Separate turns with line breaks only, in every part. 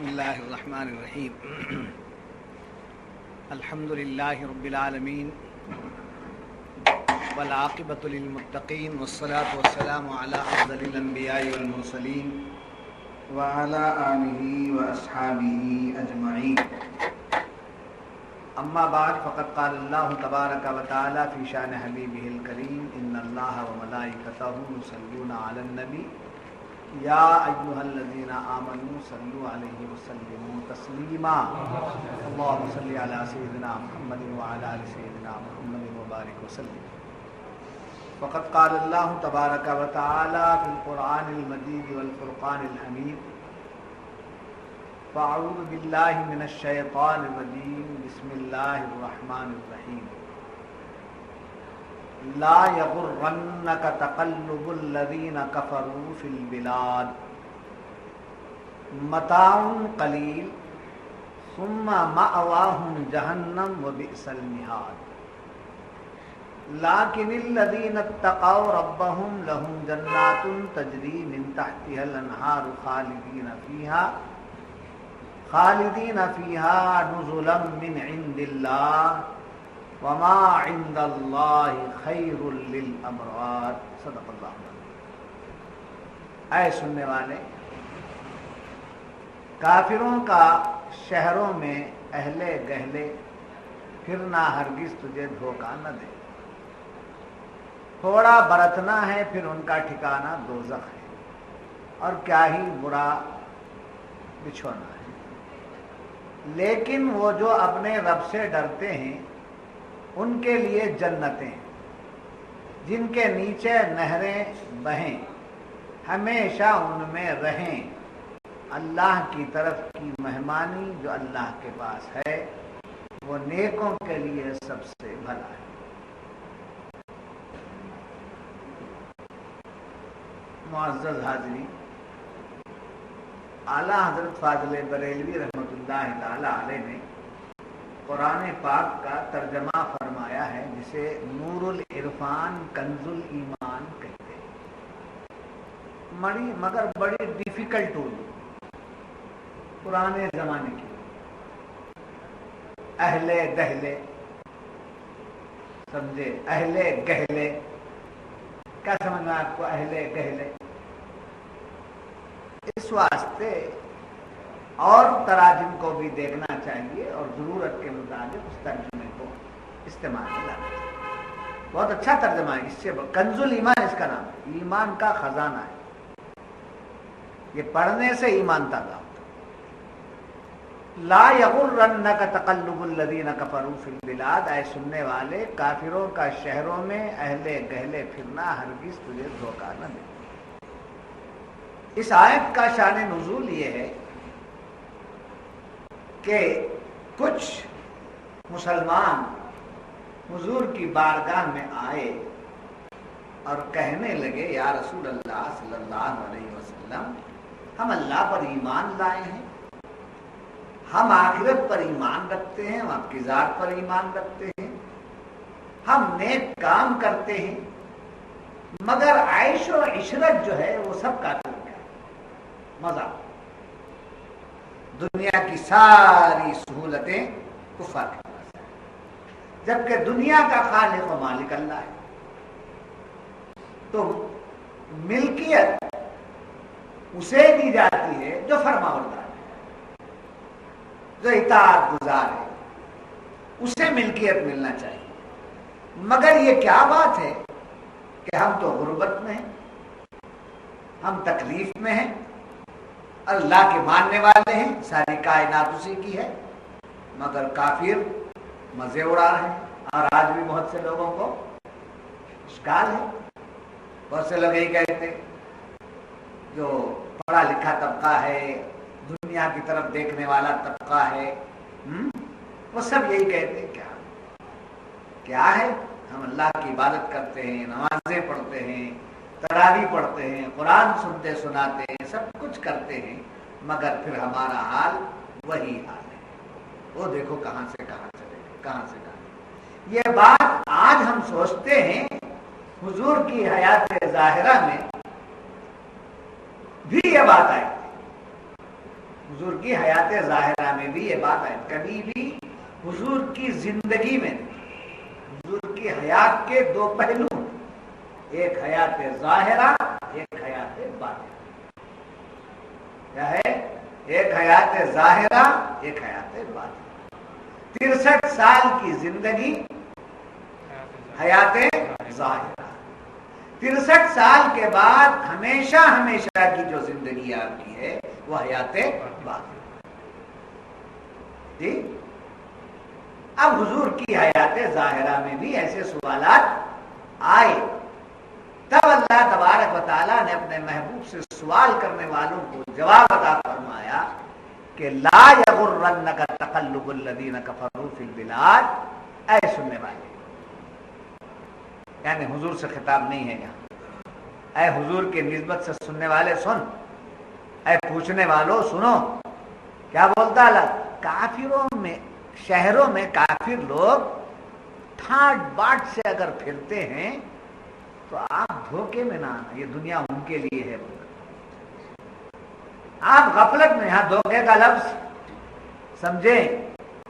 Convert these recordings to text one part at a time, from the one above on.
بسم اللہ الرحمن الرحیم الحمد للہ رب العالمین والعاقبۃ للمتقین والصلاة والسلام علی افضل الانبیاء والمرسلین وعلی آلہ واصحابہ اجمعین اما بعد فقد قال اللہ تبارک وتعالی فی شان حبیبہ الکریم ان اللہ وملائکتہ یصلون علی النبی یا ایھا الذین آمنوا صلوا علیہ وسلموا تسلیما اللہم صل علی سیدنا محمد وعلی آل سیدنا محمد وبارک وسلم فقد قال اللہ تبارک وتعالی فی القرآن المجید والفرقان الحمید فاعوذ باللہ من الشیطان الرجیم بسم اللہ الرحمن الرحیم لا یغرنک تقلب الذین کفروا فی البلاد متاع قلیل ثم مأواہم جہنم وبئس المہاد لیکن الذین اتقوا ربہم لہم جنات تجری من تحتها الانہار خالدین فیہا نزلا من عند اللہ وما عند اللہ خیر للابرار صدق اللہ العظیم۔ اے سننے والے، کافروں کا شہروں میں اہلے گہلے پھرنا ہرگز تجھے دھوکہ نہ دے۔ تھوڑا برتنا ہے پھر ان کا ٹھکانہ دوزخ ہے، اور کیا ہی برا بچھونا ہے۔ لیکن وہ جو اپنے رب سے ڈرتے ہیں ان کے لیے جنتیں جن کے نیچے نہریں بہیں، ہمیشہ ان میں رہیں۔ اللہ کی طرف کی مہمانی جو اللہ کے پاس ہے وہ نیکوں کے لیے سب سے بھلا ہے۔ معزز حاضرین، اعلیٰ حضرت فاضل بریلوی رحمۃ اللہ تعالی علیہ نے قرآن پاک کا ترجمہ فرمایا ہے، جسے نور العرفان کنز الایمان کہتے ہیں، مگر بڑی ڈیفیکلٹ اردو پرانے زمانے کی۔ اہلے گہلے، سمجھے؟ اہلے گہلے کیا سمجھنا آپ کو؟ اہلے گہلے اس واسطے اور تراجم کو بھی دیکھنا چاہیے اور ضرورت کے مطابق اس ترجمے کو استعمال میں لانا چاہیے۔ بہت اچھا ترجمہ ہے، اس سے کنز الایمان اس کا نام ہے، ایمان کا خزانہ ہے، یہ پڑھنے سے ایمان تازہ ہوتا ہے۔ لا یغرنک تقلب الذین کفروا فی البلاد، اے سننے والے، کافروں کا شہروں میں اہلے گہلے پھرنا ہرگز تجھے دھوکہ نہ دے۔ اس آیت کا شان نزول یہ ہے کہ کچھ مسلمان حضور کی بارگاہ میں آئے اور کہنے لگے، یا رسول اللہ صلی اللہ علیہ وسلم، ہم اللہ پر ایمان لائے ہیں، ہم آخرت پر ایمان رکھتے ہیں، ہم آپ کی ذات پر ایمان رکھتے ہیں، ہم نیک کام کرتے ہیں، مگر عیش و عشرت جو ہے وہ سب کا مزہ، دنیا کی ساری سہولتیں کفار کے پاس ہیں، جبکہ دنیا کا خالق و مالک اللہ ہے۔ تو ملکیت اسے دی جاتی ہے جو فرمانبردار ہے، جو اطاعت گزار ہے، اسے ملکیت ملنا چاہیے۔ مگر یہ کیا بات ہے کہ ہم تو غربت میں ہیں، ہم تکلیف میں ہیں، اللہ کے ماننے والے ہیں، ساری کائنات اسی کی ہے، مگر کافر مزے اڑا رہے ہیں۔ اور آج بھی بہت سے لوگوں کو اشکال ہے، بہت سے لوگ یہی کہتے ہیں، جو پڑھا لکھا طبقہ ہے، دنیا کی طرف دیکھنے والا طبقہ ہے، وہ سب یہی کہتے ہیں، کیا ہے؟ ہم اللہ کی عبادت کرتے ہیں، نمازیں پڑھتے ہیں، تراویح پڑھتے ہیں، قرآن سنتے سناتے ہیں، سب کچھ کرتے ہیں، مگر پھر ہمارا حال وہی حال ہے۔ وہ دیکھو کہاں سے کہاں چلے گئے، کہاں سے کہاں۔ یہ بات آج ہم سوچتے ہیں، حضور کی حیات ظاہرہ میں بھی یہ بات آئی، حضور کی حیات ظاہرہ میں بھی یہ بات ہے، کبھی بھی حضور کی زندگی میں حضور کی حیات کے دو پہلو، ایک حیات ظاہرہ، ایک حیات باطنہ. کیا ہے؟ ایک حیات ظاہرہ، ایک حیات باطنہ. 63 سال کی زندگی حیات ظاہرہ، 63 سال کے بعد ہمیشہ ہمیشہ کی جو زندگی آپ کی ہے وہ حیات باطنہ. جی اب حضور کی حیات ظاہرہ میں بھی ایسے سوالات آئے، تب اللہ تبارک و تعالیٰ نے اپنے محبوب سے سوال کرنے والوں کو جواب عطا فرمایا کہ لا یغرنک تقلب الذین کفروا فی البلاد. اے سننے والے، یعنی حضور سے خطاب نہیں ہے یہاں، اے حضور کے نسبت سے سننے والے سن، اے پوچھنے والوں سنو. کیا بولتا اللہ؟ کافروں میں، شہروں میں کافر لوگ ٹھاٹ باٹ سے اگر پھرتے ہیں تو آپ دھوکے میں نہ آنا، یہ دنیا ان کے لیے ہے. آپ غفلت میں، یہاں دھوکے کا لفظ سمجھیں،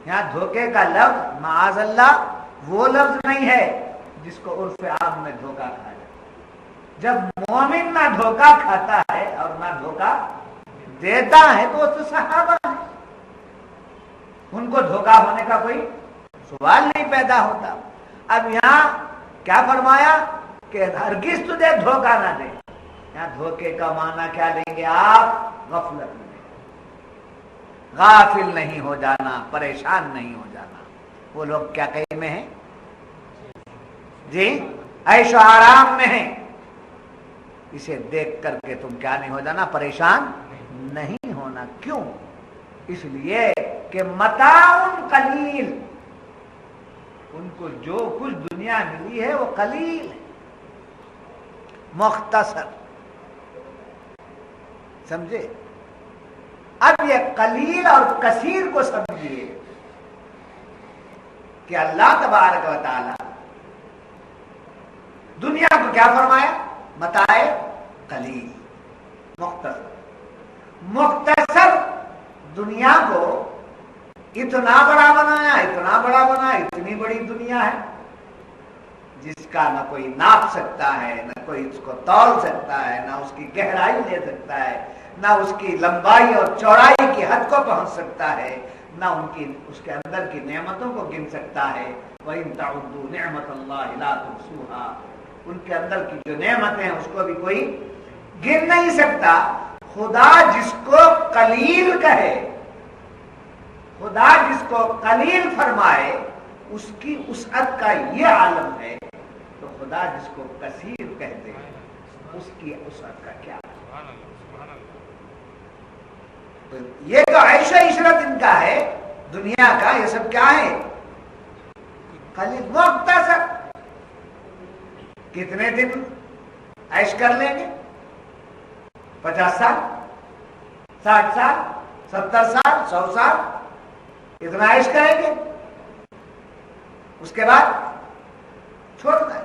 یہاں دھوکے کا لفظ معاذ اللہ وہ لفظ نہیں ہے جس کو عرف عام میں دھوکا کہا جائے. جب مومن نہ دھوکا کھاتا ہے اور نہ دھوکا دیتا ہے تو وہ تو صحابہ ہے، ان کو دھوکا ہونے کا کوئی سوال نہیں پیدا ہوتا. اب یہاں کیا فرمایا کہ ہرگز تجھے دھوکا نہ دے. یہاں دھوکے کا معنی کیا لیں گے آپ؟ غفلت میں، غافل نہیں ہو جانا، پریشان نہیں ہو جانا. وہ لوگ کیا کہے میں ہیں؟ جی عیش و آرام میں ہیں. اسے دیکھ کر کے تم کیا نہیں ہو جانا؟ پریشان نہیں ہونا. کیوں؟ اس لیے کہ متاع قلیل، ان کو جو کچھ دنیا ملی ہے وہ قلیل ہے، مختصر. سمجھے؟ اب یہ قلیل اور کثیر کو سمجھیے کہ اللہ تبارک و تعالی دنیا کو کیا فرمایا؟ متاع قلیل، مختصر. مختصر دنیا کو اتنا بڑا بنایا، اتنا بڑا بنایا، اتنی بڑی دنیا ہے جس کا نہ کوئی ناپ سکتا ہے، نہ کوئی اس کو تول سکتا ہے، نہ اس کی گہرائی لے سکتا ہے، نہ اس کی لمبائی اور چوڑائی کی حد کو پہنچ سکتا ہے، نہ اس کے اندر کی نعمتوں کو گن سکتا ہے. وَإِن تَعُدُّوا نِعْمَةَ اللَّهِ لَا تُحْصُوهَا، ان کے اندر کی جو نعمتیں ہیں اس کو بھی کوئی گن نہیں سکتا. خدا جس کو قلیل کہے، خدا جس کو قلیل فرمائے، اس کی وسعت کا یہ عالم ہے، تو خدا جس کو کثیر کہہ دے اس کی وسعت کا کیا؟ یہ تو عیش و عشرت ان کا ہے دنیا کا، یہ سب کیا ہے؟ قلیل، مختصر. کتنے دن عیش کر لیں گے؟ 50 سال، 60 سال، 70 سال، 100 سال، اتنا عیش کریں گے. اس کے بعد چھوڑ دیں.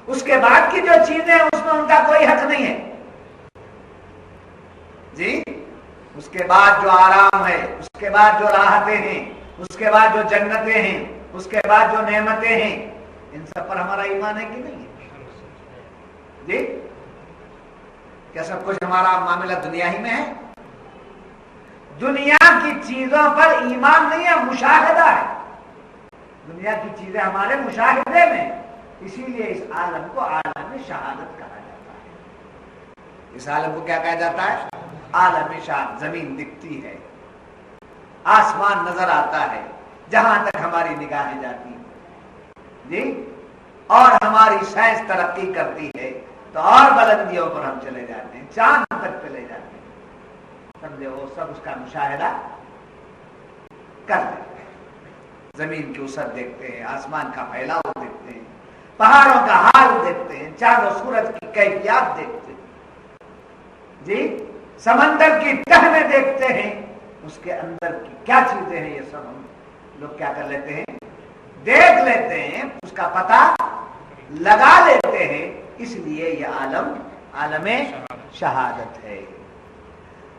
اس کے بعد کی جو چیزیں ہیں اس میں ان کا کوئی حق نہیں ہے. جی اس کے بعد جو آرام ہے، اس کے بعد جو راحتیں ہیں، اس کے بعد جو جنتیں ہیں، اس کے بعد جو نعمتیں ہیں، ان سب پر ہمارا ایمان ہے کہ نہیں ہے؟ جی کیا سب کچھ ہمارا معاملہ دنیا ہی میں ہے؟ دنیا کی چیزوں پر ایمان نہیں ہے، مشاہدہ ہے. دنیا کی چیزیں ہمارے مشاہدے میں، اسی لیے اس عالم کو عالم شہادت کہا جاتا ہے. اس عالم کو کیا کہا جاتا ہے؟ عالم شہادت. زمین دکھتی ہے، آسمان نظر آتا ہے جہاں تک ہماری نگاہیں جاتی ہیں. جی اور ہماری سائنس ترقی کرتی ہے تو اور بلندیوں پر ہم چلے جاتے ہیں، چاند تک چلے جاتے ہیں. سمجھے؟ وہ سب اس کا مشاہدہ کر لیتے ہیں. زمین کی وسعت دیکھتے ہیں، آسمان کا پھیلاؤ دیکھتے ہیں، پہاڑوں کا حال دیکھتے ہیں، چاند و سورج کی کیفیات دیکھتے ہیں. جی سمندر کی تہ میں دیکھتے ہیں اس کے اندر کی کیا چیزیں ہیں. یہ سب ہم لوگ کیا کر لیتے ہیں؟ دیکھ لیتے ہیں، اس کا پتہ لگا لیتے ہیں. اس لیے یہ عالم عالم شہادت ہے.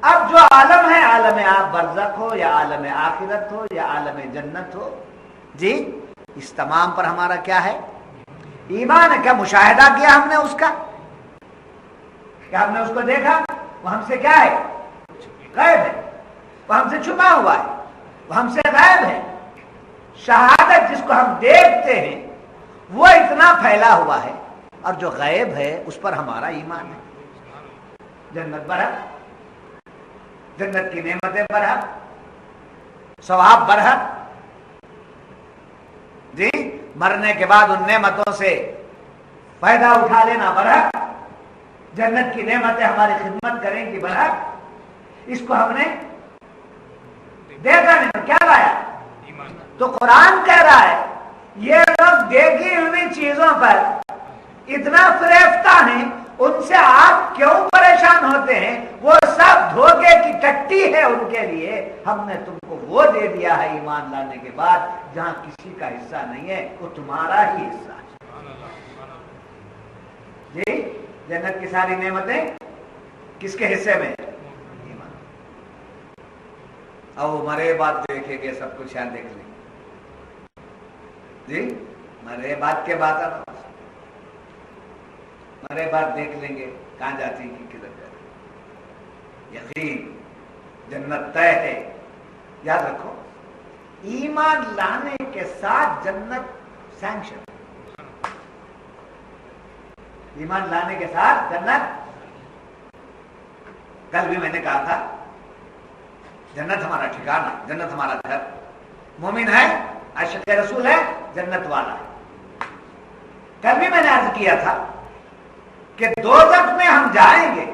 اب اب جو عالم ہے، عالم برزخ ہو یا عالم آخرت ہو یا عالم جنت ہو، جی اس تمام پر ہمارا کیا ہے؟ ایمان ہے۔ کیا مشاہدہ کیا ہم نے اس کا؟ کیا ہم نے اس کو دیکھا؟ وہ ہم سے کیا ہے؟ غائب ہے۔ وہ ہم سے چھپا ہوا ہے، وہ ہم سے غائب ہے۔ شہادت جس کو ہم دیکھتے ہیں وہ اتنا پھیلا ہوا ہے، اور جو غائب ہے اس پر ہمارا ایمان ہے۔ جنت برحق، جنت کی نعمتیں برحق، ثواب برحق، جی مرنے کے بعد ان نعمتوں سے فائدہ اٹھا لینا برحق، جنت کی نعمتیں ہماری خدمت کریں گی برحق، اس کو ہم نے دیکھا نہیں، کیا لایا؟ تو قرآن کہہ رہا ہے یہ لوگ دیکھی ہوئی چیزوں پر اتنا فریفتہ ہیں، ان سے آپ کیوں پریشان ہوتے ہیں؟ وہ سب دھوکے کی ٹٹی ہے ان کے لیے۔ ہم نے تم کو وہ دے دیا ہے ایمان لانے کے بعد جہاں کسی کا حصہ نہیں ہے، وہ تمہارا ہی حصہ ہے۔ جی جنت کی ساری نعمتیں کس کے حصے میں؟ ایمان۔ اب وہ مرے بات دیکھیں گے، سب کچھ یہاں دیکھ لیں جی، مرے بات کے بات مرے بات دیکھ لیں گے کہاں جاتی ہے، کدھر جاتی۔ یقین جنت طے ہے۔ یاد رکھو ایمان لانے کے ساتھ جنت سینکشن، ایمان لانے کے ساتھ جنت۔ کل بھی میں نے کہا تھا جنت ہمارا ٹھکانہ، جنت ہمارا گھر، مومن ہے، عاشق رسول ہے، جنت والا ہے۔ کل بھی میں نے عرض کیا تھا کہ دوزخ میں ہم جائیں گے،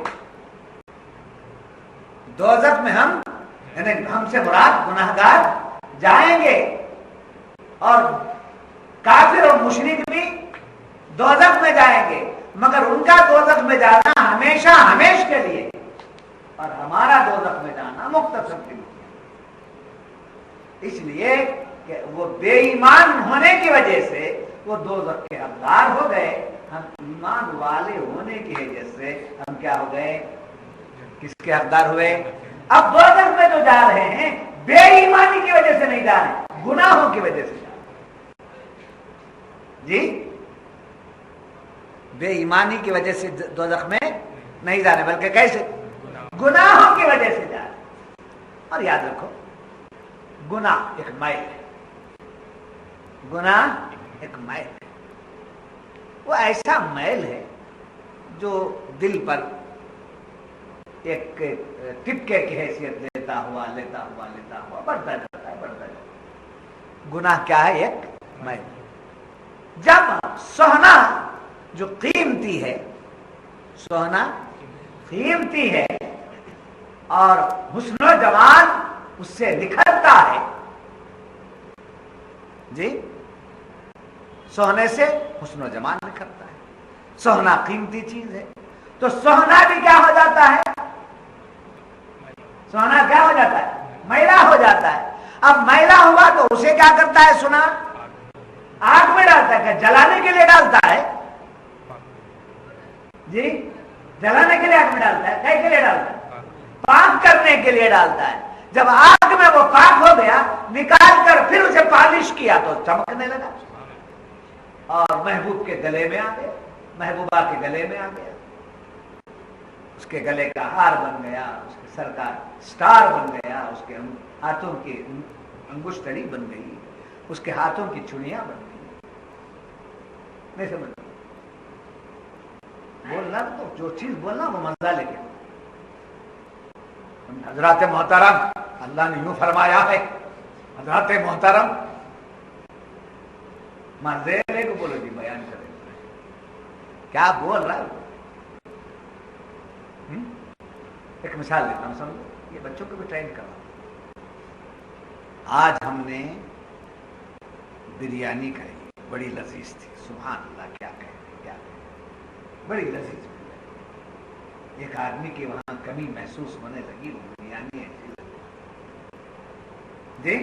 دوزخ میں ہم یعنی ہم سے مراد گناہگار جائیں گے، اور کافر اور مشرک بھی دوزخ میں جائیں گے، مگر ان کا دوزخ میں جانا ہمیشہ ہمیش کے لیے، اور ہمارا دوزخ میں جانا مختصر کے لیے۔ اس لیے کہ وہ بے ایمان ہونے کی وجہ سے وہ دوزخ کے حقدار ہو گئے، ہم ایمان والے ہونے کی وجہ سے ہم کیا ہو گئے؟ کس کے حقدار ہوئے؟ اب دوزخ میں جو جا رہے ہیں بے ایمانی کی وجہ سے نہیں جا رہے، گناہوں کی وجہ سے جا رہے۔ جی بے ایمانی کی وجہ سے دوزخ میں نہیں جا رہے، بلکہ کیسے؟ گناہوں کی وجہ سے جا رہے۔ اور یاد رکھو گناہ ایک میل ہے، گناہ ایک میل ہے، وہ ایسا میل ہے جو دل پر ایک ٹپکے کی حیثیت لیتا ہوا بڑھتا جاتا ہے، بڑھتا جاتا ہے۔ گناہ کیا ہے؟ ایک میل۔ جب سونا جو قیمتی ہے، سونا قیمتی ہے اور حسن و جمال اس سے نکھرتا ہے، جی سونے سے حسن و جمال نکھرتا ہے، سونا قیمتی چیز ہے، تو سونا بھی کیا ہو جاتا ہے؟ سونا کیا ہو جاتا ہے؟ میلا ہو جاتا ہے۔ اب میلا ہوا تو اسے کیا کرتا ہے؟ سونا آگ میں ڈالتا ہے، جلانے کے لیے ڈالتا ہے، جی جلانے کے لیے آگ میں ڈالتا ہے، کیا کے لیے ڈالتا ہے؟ پاک کرنے کے لیے ڈالتا ہے۔ جب آگ میں وہ پاک ہو گیا، نکال کر پھر اسے پالش کیا تو چمکنے لگا، اور محبوب کے گلے میں آ گیا، محبوبہ کے گلے میں آ گیا، اس کے گلے کا ہار بن گیا، اس کے سر کا سٹار بن گیا، اس کے ہاتھوں کی انگشتری بن گئی، اس کے ہاتھوں کی چڑیاں بن گئی۔ نہیں سمجھ بولنا تو جو چیز بولنا وہ مزہ لے کے۔ حضرات محترم، اللہ نے یوں فرمایا ہے، حضرات محترم مزے لے کو بولو جی، بیان کریں کیا بول رہا ہے۔ ایک مثال دیتا ہوں، سمجھو، یہ بچوں کو بھی ٹرین کرا۔ آج ہم نے بریانی کھائی، بڑی لذیذ تھی، سبحان اللہ، کیا کہیں بڑی لذیذ بریانی۔ ایک آدمی کی وہاں کمی محسوس ہونے لگی، وہ بریانی ایسی لگی جی،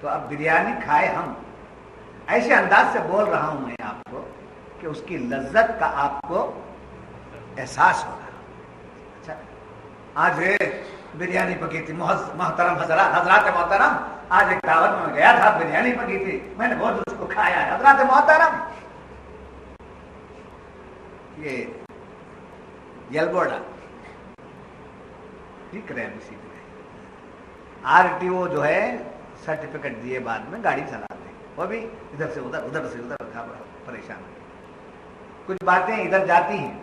تو اب بریانی کھائے ہم، ایسے انداز سے بول رہا ہوں میں آپ کو کہ اس کی لذت کا آپ کو احساس ہو رہا۔ اچھا آج بریانی پکی تھی محترم حضرات محترم، آج ایک دعوت میں گیا تھا، بریانی پکی تھی، میں نے بہت اس کو کھایا ہے حضرات محترم۔ یہ یلبوڑا ٹھیک رہے اسی طرح RTO جو ہے سرٹیفکیٹ دیے بعد میں گاڑی چلاتے، وہ بھی ادھر سے ادھر ادھر سے ادھر پریشان ہے، کچھ باتیں ادھر جاتی ہیں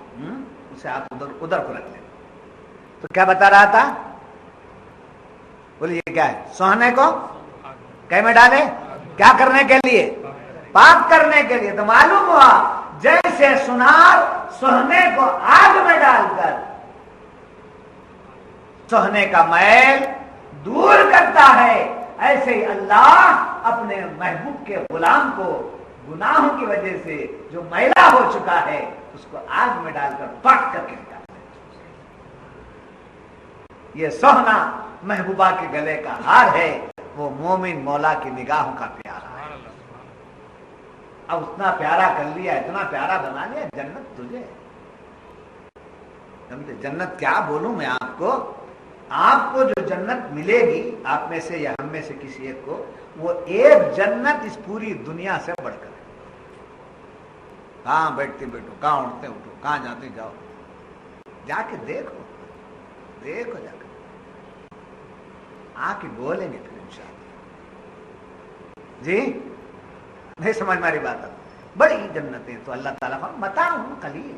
اسے آپ ادھر کو رکھ لیں۔ تو کیا بتا رہا تھا؟ بولیے کیا ہے؟ سوہنے کو کہیں میں ڈالے کیا کرنے کے لیے؟ پاک کرنے کے لیے۔ تو معلوم ہوا جیسے سنار سوہنے کو آگ میں ڈال کر سوہنے کا میل دور کرتا ہے، ایسے ہی اللہ اپنے محبوب کے غلام کو گناہوں کی وجہ سے جو میلا ہو چکا ہے اس کو آگ میں ڈال کر پاک کر کے نکالتا ہے۔ یہ سوہنا محبوبہ کے گلے کا ہار ہے، وہ مومن مولا کی نگاہوں کا پیارا ہے۔ اب اتنا پیارا کر لیا، اتنا پیارا بنا لیا، جنت تجھے سمجھے؟ جنت کیا بولوں میں آپ کو جو جنت ملے گی آپ میں سے یا ہم میں سے کسی ایک کو، وہ ایک جنت اس پوری دنیا سے بڑھ کر ہے۔ کہاں بیٹھتے بیٹھو، کہاں اٹھتے اٹھو، کہاں جاتے جاؤ، جا کے دیکھو جا کر آ کے بولیں گے پھر انشاءاللہ۔ جی نہیں سمجھ ماری بات؟ بڑی جنتیں تو اللہ تعالیٰ کا متاع قلیل،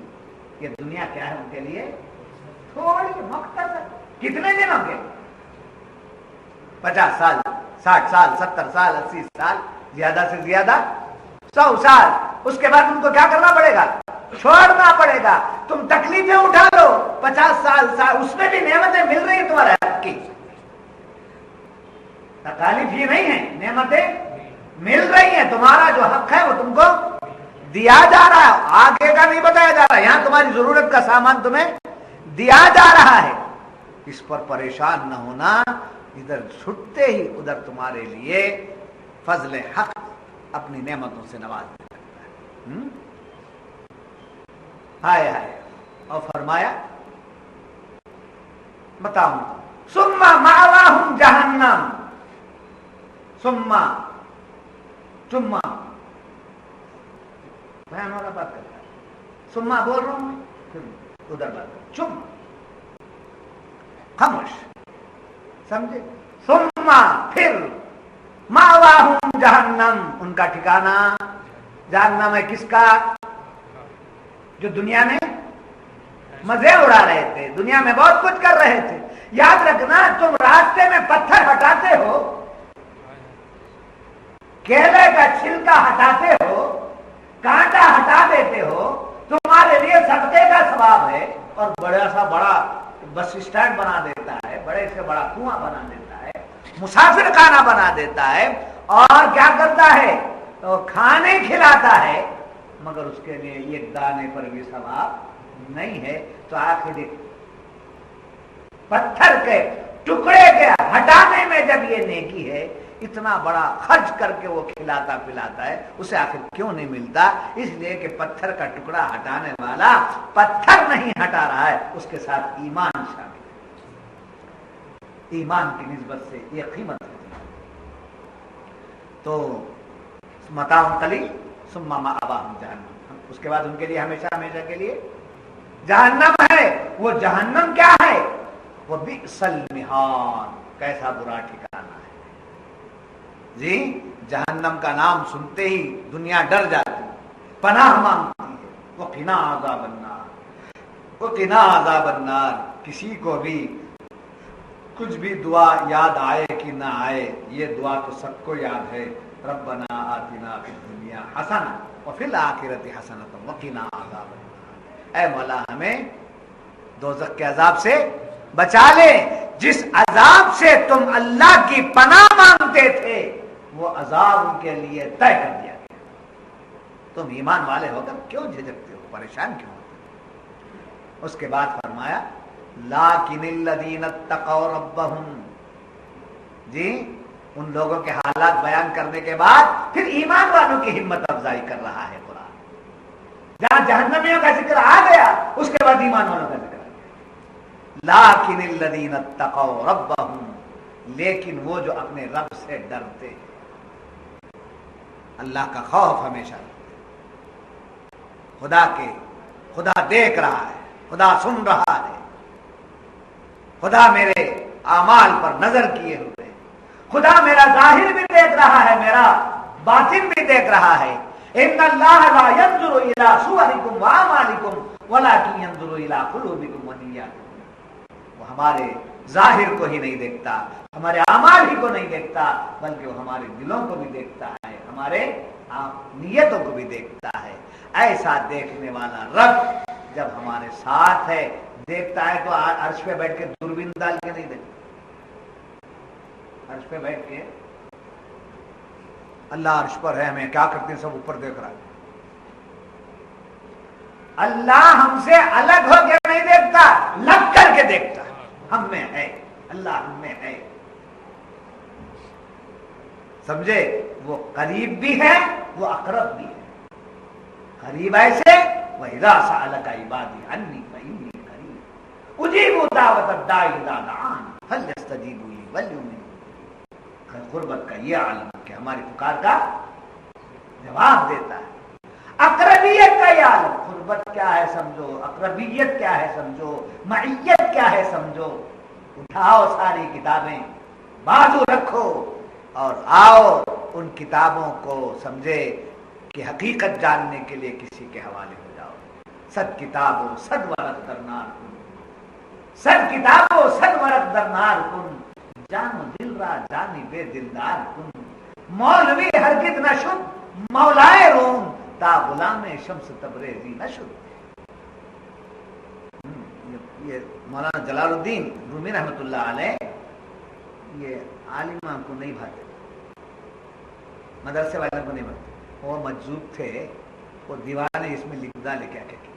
یہ دنیا کیا ہے ان کے لیے؟ تھوڑی مختصر۔ کتنے دن ہوں گے؟ 50 سال، 60 سال، 70 سال، 80 سال، زیادہ سے زیادہ 100 سال۔ اس کے بعد ان کو کیا کرنا پڑے گا؟ چھوڑنا پڑے گا۔ تم تکلیفیں اٹھا لو 50 سال، اس میں بھی نعمتیں مل رہی ہیں تمہارے حق کی، تکالیف یہ نہیں ہے، نعمتیں مل رہی ہیں، تمہارا جو حق ہے وہ تم کو دیا جا رہا ہے، آگے کا نہیں بتایا جا رہا، یہاں تمہاری ضرورت کا سامان تمہیں دیا جا رہا ہے۔ اس پر پریشان نہ ہونا، ادھر چھٹتے ہی ادھر تمہارے لیے فضل حق اپنی نعمتوں سے نواز دے سکتا ہے۔ ہائے ہائے، اور فرمایا بتاؤں ثم مأواہم جہنم، چما بیان والا بات کرتا ہے، سما بول رہا ہوں پھر ادھر بات کر، چم خاموش، سمجھے؟ سما پھر مأواہم جہنم، ان کا ٹھکانہ جہنم ہے۔ کس کا؟ جو دنیا میں مزے اڑا رہے تھے، دنیا میں بہت کچھ کر رہے تھے۔ یاد رکھنا، تم راستے میں پتھر ہٹاتے ہو، کیلے کا چھلکا ہٹاتے ہو، کانٹا ہٹا دیتے ہو، تمہارے لیے صدقے کا ثواب ہے، اور بڑا سا بڑا بس اسٹینڈ بنا دیتا ہے، بڑے سے بڑا کنواں بنا دیتا ہے، مسافر خانہ بنا دیتا ہے، اور کیا کرتا ہے؟ تو کھانے کھلاتا ہے، مگر اس کے لیے ایک دانے پر بھی ثواب نہیں ہے۔ تو آخر پتھر کے ٹکڑے کے ہٹانے میں جب یہ نیکی ہے، اتنا بڑا خرچ کر کے وہ کھلاتا پلاتا ہے، اسے آخر کیوں نہیں ملتا؟ اس لیے کہ پتھر کا ٹکڑا ہٹانے والا پتھر نہیں ہٹا رہا ہے، اس کے ساتھ ایمان شامل ہے، ایمان کی نسبت سے یہ قیمت ہے۔ تو متاع قلیل ثم مأواہم جہنم، اس کے بعد ان کے لیے ہمیشہ ہمیشہ کے لیے جہنم ہے۔ وہ جہنم کیا ہے؟ وہ بئس المہاد، کیسا برا ٹھکانہ ہے جی۔ جہنم کا نام سنتے ہی دنیا ڈر جاتی، پناہ مانگتی ہے۔ وقنا عذاب النار، وقنا عذاب النار۔ کسی کو بھی کچھ بھی دعا یاد آئے کہ نہ آئے، یہ دعا تو سب کو یاد ہے، ربنا آتنا فی الدنیا حسنہ وفی الآخرۃ حسنۃ وقنا عذاب النار۔ اے مولا ہمیں دوزخ کے عذاب سے بچا لے، جس عذاب سے تم اللہ کی پناہ مانگتے تھے وہ عذاب ان کے لیے طے کر دیا گیا۔ تم ایمان والے ہو کر کیوں جھجکتے ہو، پریشان کیوں ہوتے؟ اس کے بعد فرمایا لاکن الذین اتقوا ربہم، جی ان لوگوں کے حالات بیان کرنے کے بعد پھر ایمان والوں کی ہمت افزائی کر رہا ہے قرآن۔ جہاں جہنمیوں کا ذکر آ گیا اس کے بعد ایمان والوں کا ذکر آ گیا۔ لیکن الذین اتقوا ربہم، لیکن وہ جو اپنے رب سے ڈرتے ہیں، اللہ کا خوف ہمیشہ رکھتے، خدا دیکھ رہا ہے، خدا سن رہا ہے، خدا میرے اعمال پر نظر کیے ہوئے ہے، خدا میرا ظاہر بھی دیکھ رہا ہے، میرا باطن بھی دیکھ رہا ہے۔ ان اللہ لا ينظر الى صورکم واعمالکم ولکن ينظر الى قلوبکم ونیاتکم، وہ ہمارے ظاہر کو ہی نہیں دیکھتا، ہمارے اعمال ہی کو نہیں دیکھتا، بلکہ وہ ہمارے دلوں کو بھی دیکھتا ہے، ہمارے نیتوں کو بھی دیکھتا ہے۔ ایسا دیکھنے والا رب جب ہمارے ساتھ ہے، دیکھتا ہے تو عرش پہ بیٹھ کے دوربین ڈال کے نہیں دیکھتا، عرش پہ بیٹھ کے اللہ عرش پر ہے، ہمیں کیا کرتے ہیں سب اوپر دیکھ رہا ہے۔ اللہ ہم سے الگ ہو کے نہیں دیکھتا، لگ کر کے دیکھتا ہے، ہم میں ہے، اللہ ہم میں ہے، سمجھے؟ وہ قریب بھی ہے، وہ اقرب بھی ہے۔ قریب ایسے وَإِذَا سَأَلَكَ عِبَادِي عَنِّي فَإِنِّي قَرِيبٌ أُجِيبُ دَعْوَةَ الدَّاعِ إِذَا دَعَانِ فَلْيَسْتَجِيبُوا لِي وَلْيُؤْمِنُوا۔ قربت کا یہ عالم کہ ہماری پکار کا جواب دیتا ہے۔ اقربیت کا یہ عالم، قربت کیا ہے سمجھو، اقربیت کیا ہے سمجھو، معیت کیا ہے سمجھو۔ اٹھاؤ ساری کتابیں، بازو رکھو اور آؤ ان کتابوں کو سمجھے کہ حقیقت جاننے کے لیے کسی کے حوالے ہو جاؤ۔ صد کتابوں صد ورق درنار کن، صد کتابوں صد ورق درنار کن، جانو دل را جانی بے دلدار کن، مولوی ہرگز نہ شد مولائے روم، تا غلام شمس تبریزی نہ شد۔ یہ مولانا جلال الدین رومی رحمۃ اللہ علیہ یہ عالمہ کو نہیں بھاتے، مدرسے والوں کو نہیں بھاتے، وہ مجذوب تھے، وہ دیوانے اس میں لکھ ڈالے کیا کیا کیا۔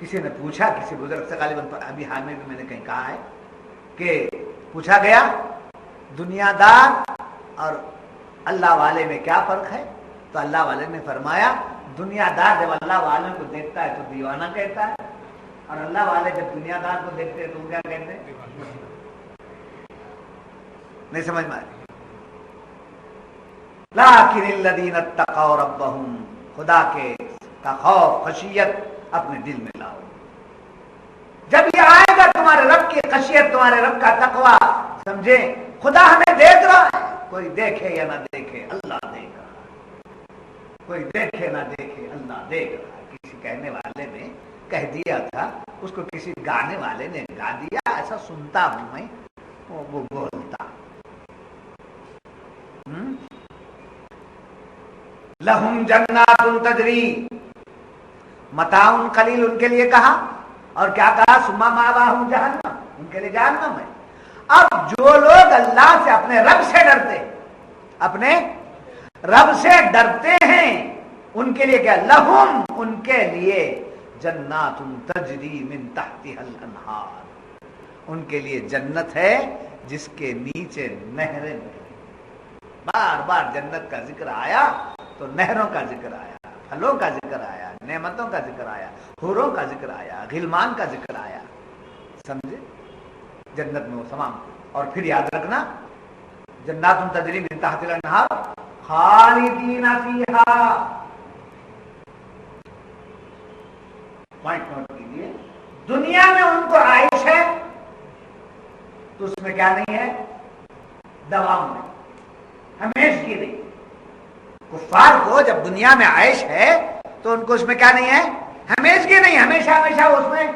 کسی نے پوچھا کسی بزرگ سے، غالباً ابھی حال میں بھی میں نے کہیں کہا ہے کہ پوچھا گیا دنیا دار اور اللہ والے میں کیا فرق ہے، تو اللہ والے نے فرمایا دنیا دار جب اللہ والوں کو دیکھتا ہے تو دیوانہ کہتا ہے، اور اللہ والے جب دنیا دار کو دیکھتے ہیں تو کیا کہتے ہیں؟ نہیں سمجھ میں آئی؟ لیکن الذین اتقوا ربہم، خدا کے کا خوف خشیت اپنے دل میں لاؤ۔ جب یہ آئے گا تمہارے رب کی خشیت، تمہارے رب کا تقوی، سمجھے خدا ہمیں دیکھ رہا ہے، کوئی دیکھے یا نہ دیکھے اللہ دیکھ رہا ہے، کوئی دیکھے نہ دیکھے اللہ دیکھ رہا ہے۔ کسی کہنے والے نے کہہ دیا تھا، اس کو کسی گانے والے نے گا دیا، ایسا سنتا ہوں میں، وہ بولتا لہم جنات تجری متاع قلیل، ان کے لیے کہا، اور کیا کہا ثم مأواہم جہنم، ان کے لیے جہنم ہے۔ اب جو لوگ اللہ سے اپنے رب سے ڈرتے، اپنے رب سے ڈرتے ہیں، ان کے لیے کیا؟ لہم، ان کے لیے جنات تجری من تحتها الانہار، ان کے لیے جنت ہے جس کے نیچے نہریں بہیں۔ بار بار جنت کا ذکر آیا تو نہروں کا ذکر آیا، پھلوں کا ذکر آیا، نعمتوں کا ذکر آیا، حوروں کا ذکر آیا، غلمان کا ذکر آیا، سمجھے؟ جنت میں وہ تمام، اور پھر یاد رکھنا جنات تجری من تحت الانہار خالدین فیہا، پوائنٹ نوٹ کیجیے، دنیا میں ان کو عائش ہے تو اس میں کیا نہیں ہے؟ دوام نہیں، ہمیشہ کی نہیں۔ کفار کو جب دنیا میں عائش ہے تو ان کو اس میں کیا نہیں ہے؟ ہمیشہ کی نہیں، ہمیشہ ہمیشہ اس میں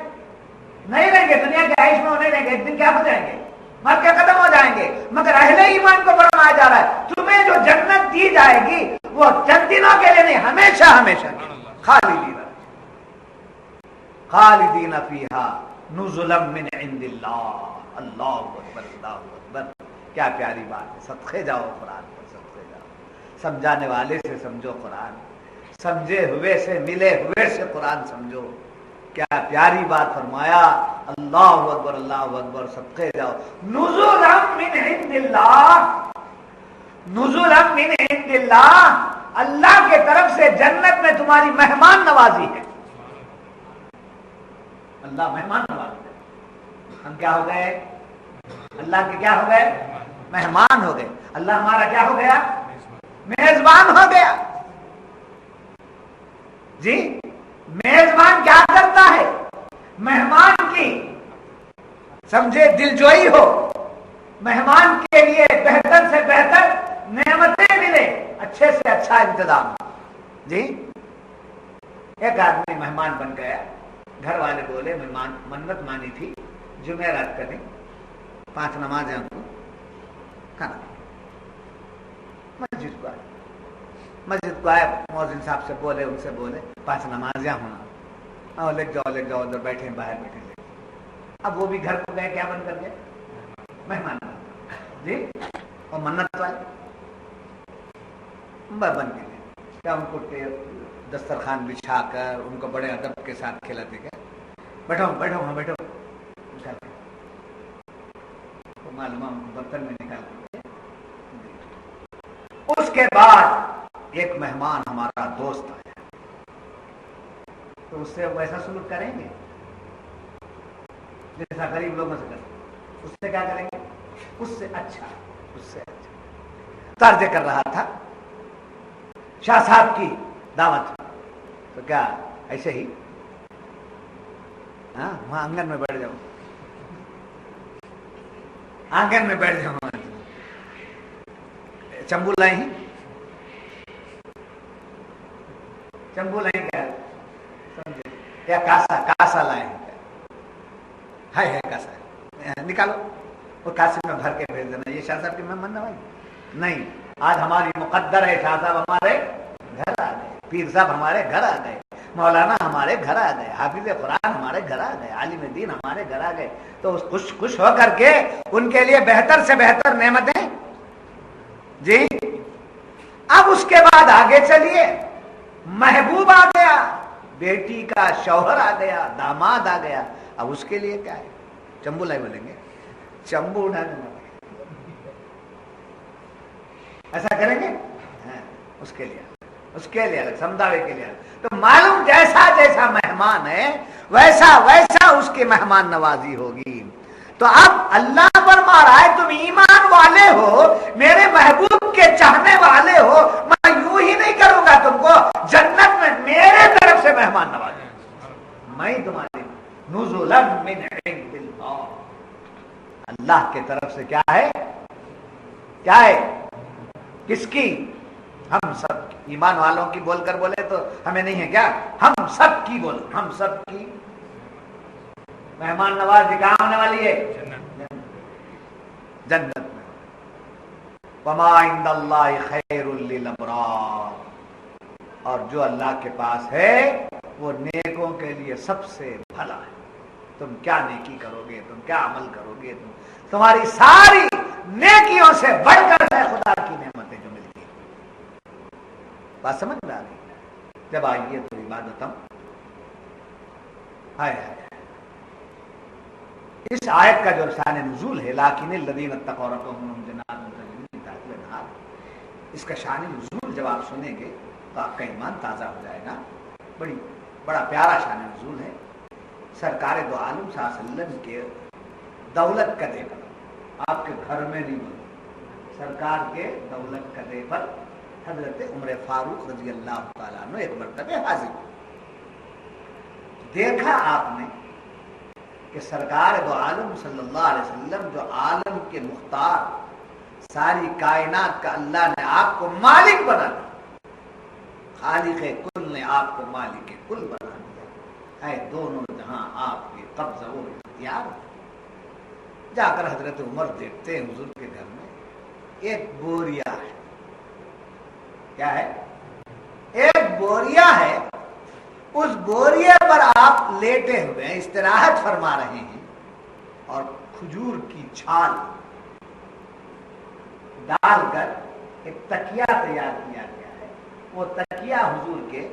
نہیں رہیں گے، دنیا کے عائش میں وہ نہیں رہیں گے، ایک دن کیا ہو جائیں گے؟ مر کے ختم ہو جائیں گے۔ مگر اہل ایمان کو فرمایا جا رہا ہے تمہیں جو جنت دی جائے گی وہ چند دنوں کے لیے نہیں، ہمیشہ ہمیشہ خالدین فیہا نزلا من عند اللہ۔ اللہ اکبر، اللہ اکبر، کیا پیاری بات ہے۔ صدقے جاؤ قرآن پر، صدقے جاؤ، سمجھانے والے سے سمجھو قرآن، سمجھے ہوئے سے ملے ہوئے سے قرآن سمجھو۔ کیا پیاری بات فرمایا، اللہ اکبر، اللہ اکبر، صدقے جاؤ۔ نزلا من عند اللہ، نزلا من عند اللہ، اللہ کے طرف سے جنت میں تمہاری مہمان نوازی ہے۔ اللہ مہمان نواز ہے. ہم کیا ہو گئے؟ اللہ کے کیا ہو گئے؟ مہمان ہو گئے. اللہ ہمارا کیا ہو گیا؟ میزبان ہو گیا. جی میزبان کیا کرتا ہے؟ مہمان کی سمجھے دلجوئی ہو، مہمان کے لیے بہتر سے بہتر نعمتیں ملے، اچھے سے اچھا انتظام. جی ایک آدمی مہمان بن گیا، گھر والے بولے مہمان منت مانی تھی جمعرات کا دن 5 نمازیں ہم کو کھانا. مسجد کو آئے، مؤذن صاحب سے بولے، ان سے بولے 5 نمازیں ہونا، لکھ جاؤ ادھر بیٹھے باہر بیٹھے. اب وہ بھی گھر کو گئے، کیا بن کر گئے؟ مہمان. جی اور منت والے بن کے گئے. کیا ان کو دسترخوان بچھا کر ان کو بڑے ادب کے ساتھ کھلاتے گئے. بیٹھو بیٹھو ہاں بیٹھو. معلوم برتن میں نکال کے. اس کے بعد ایک مہمان ہمارا دوست آیا، تو اس سے ویسا سلوک کریں گے جیسا غریب لوگوں سے کرتے. اس سے کیا کریں گے؟ اس سے اچھا. طرز کر رہا تھا شاہ صاحب کی دعوت، تو کیا ایسے ہی وہاں آنگن میں بیٹھ جاؤ، آنگن میں بیٹھ جاؤ. چمبو لائیں ہی، چمبو لائیں کیا سمجھے، یا کاسا لائیں ہے کاسا نکالو اور کاسے میں بھر کے بھیج دینا. یہ شاہ صاحب کی مہمان نوازی نہیں. آج ہماری مقدر ہے شاہ صاحب ہمارے گھر آ گئے، پیر صاحب ہمارے گھر آ گئے، مولانا ہمارے گھر آ گئے، حافظ قرآن ہمارے گھر آ گئے، عالم دین ہمارے گھر آ گئے. تو خوش ہو کر کے ان کے لیے بہتر سے بہتر نعمتیں. جی اب اس کے بعد آگے چلیے، محبوب آ گیا، بیٹی کا شوہر آ گیا، داماد آ گیا. اب اس کے لیے کیا ہے؟ چمبو لائی بولیں گے، چمبو اٹھانے میں ایسا کریں گے. اس کے لیے الگ سمداوے کے لیے الگ. تو معلوم جیسا جیسا مہمان ہے ویسا ویسا اس کی مہمان نوازی ہوگی. تو اب اللہ فرما رہا ہے تم ایمان والے ہو، میرے محبوب کے چاہنے والے ہو، میں یوں ہی نہیں کروں گا تم کو جنت میں میرے طرف سے مہمان نوازی. میں تمہاری نزلا من عند اللہ، اللہ کے طرف سے کیا ہے؟ کیا ہے؟ کس کی؟ ہم سب کی. ایمان والوں کی بول کر بولے تو ہمیں نہیں ہے کیا؟ ہم سب کی بولو، ہم سب کی مہمان نوازی کہاں ہونے والی ہے؟ جنت میں. وما عند اللہ خیر للابرار، اور جو اللہ کے پاس ہے وہ نیکوں کے لیے سب سے بھلا ہے. تم کیا نیکی کرو گے، تم کیا عمل کرو گے، تمہاری ساری نیکیوں سے بڑھ کر ہے خدا کی نعمتیں جو ملتی ہیں. بات سمجھ میں آ رہی؟ جب آئیے تو عبادت ہم اس آیت کا جو شان نزول ہے لاکن الذین اتقوا ربهم جنات تجری من تحتها الانہار، اس کا شان نزول جب آپ سنیں گے تو آپ کا ایمان تازہ ہو جائے گا. بڑا پیارا شان نزول ہے. سرکار دو عالم صلی اللہ علیہ وسلم کے دولت قدے پر، آپ کے گھر میں نہیں بولے، سرکار کے دولت قدے پر حضرت عمر فاروق رضی اللہ تعالیٰ عنہ ایک مرتبہ حاضر ہوئے. دیکھا آپ نے کہ سرکار دو عالم صلی اللہ علیہ وسلم جو عالم کے مختار، ساری کائنات کا اللہ نے آپ کو مالک بنا دیا، خالق کل نے آپ کو مالک کل بنا دیا ہے. دونوں جہاں آپ کے قبضہ و اختیار. جا کر حضرت عمر دیکھتے ہیں حضور کے گھر میں ایک بوریا ہے. کیا ہے؟ ایک بوریا ہے. اس بوریے پر آپ لیٹے ہوئے ہیں، استراحت فرما رہے ہیں، اور کھجور کی چھال ڈال کر ایک تکیہ تیار کیا گیا ہے. وہ تکیہ حضور کے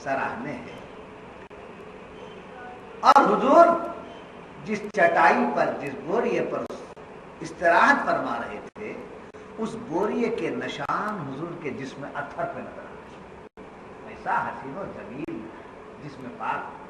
سراہنے ہے، اور حضور جس چٹائی پر، جس بوریے پر استراحت فرما رہے تھے، اس بوریے کے نشان حضور کے جسم اطہر پہ نظر آتے. ایسا حسین و جمیل جسم پاک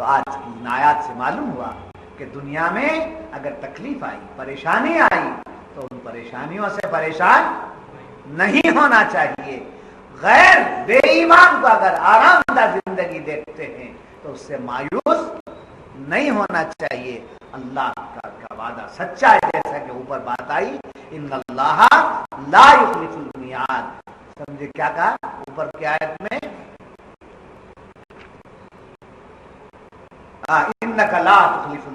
تو آج کی ان آیات سے معلوم ہوا کہ دنیا میں اگر تکلیف آئی، پریشانی آئی، تو ان پریشانیوں سے پریشان نہیں ہونا چاہیے. غیر بے ایمان کو اگر آرام دہ زندگی دیکھتے ہیں تو اس سے مایوس نہیں ہونا چاہیے. اللہ کا وعدہ سچا ہے، جیسا کہ اوپر بات آئی، ان اللہ لا یخلف المیعاد. سمجھے کیا کہا اوپر کی آیت میں؟ انک لا تخلف